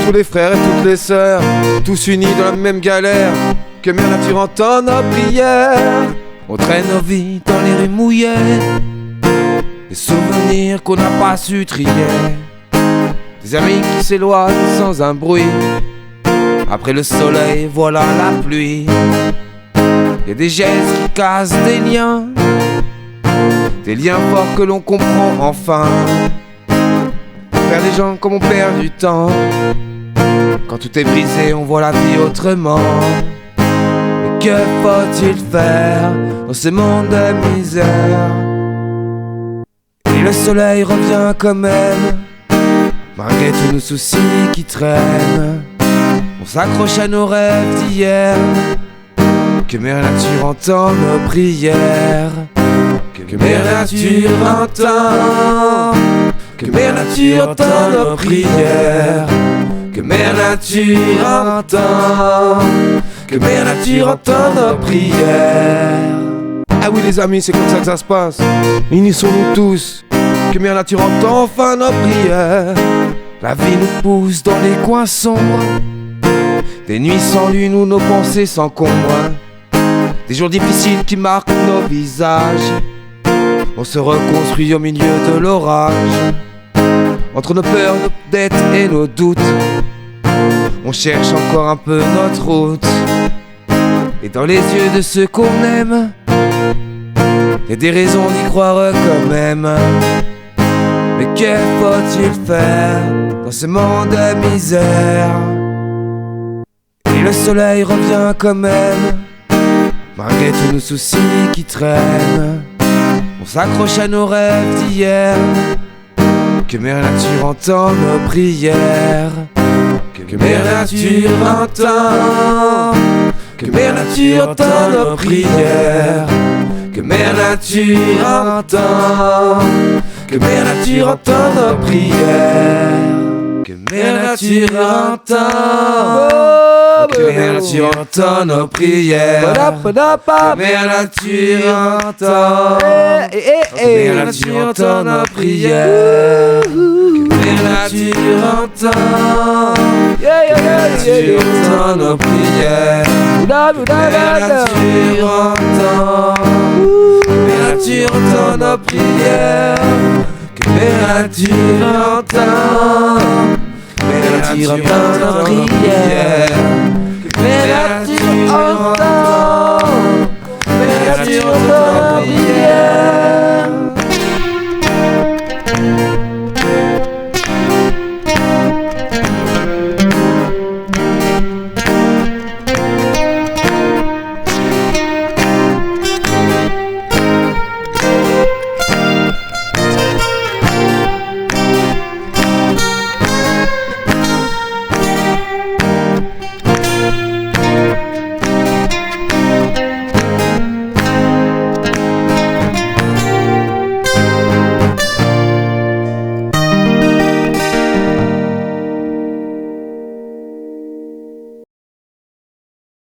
tous les frères et toutes les sœurs, tous unis dans la même galère, que Mère Nature entend nos prières. On traîne nos vies dans les rues mouillées, des souvenirs qu'on n'a pas su trier, des amis qui s'éloignent sans un bruit. Après le soleil, voilà la pluie. Y'a des gestes qui cassent des liens forts que l'on comprend enfin. Faire des gens comme on perd du temps. Quand tout est brisé, on voit la vie autrement. Mais que faut-il faire dans ce monde de misère? Et le soleil revient quand même, malgré tous nos soucis qui traînent. On s'accroche à nos rêves d'hier, que Mère Nature entend nos prières. Que Mère Nature entend, que Mère Nature entend nos prières. Que Mère Nature entend, que Mère Nature entend nos prières. Ah oui les amis, c'est comme ça que ça se passe. Unissons-nous tous, que Mère Nature entend enfin nos prières. La vie nous pousse dans les coins sombres, des nuits sans lune où nos pensées s'encombrent, des jours difficiles qui marquent nos visages. On se reconstruit au milieu de l'orage. Entre nos peurs, nos dettes et nos doutes, on cherche encore un peu notre route. Et dans les yeux de ceux qu'on aime, y a des raisons d'y croire quand même. Mais que faut-il faire dans ce monde de misère? Et le soleil revient quand même, malgré tous nos soucis qui traînent. On s'accroche à nos rêves d'hier, que Mère Nature entend nos prières. Que Mère Nature entend, que Mère Nature entend nos prières. Que Mère Nature entend, que Mère Nature entend nos prières. Que Mère Nature entend, que Mère Nature entend nos prières. Que Mère Nature entend, que Mère Nature entend nos prières. Que Mère Nature entend, que Mère Nature entend nos prières. Que Mère Nature entend, que Mère Nature entend nos prières. Que Mère Nature entend, que Mère Nature entend nos prières.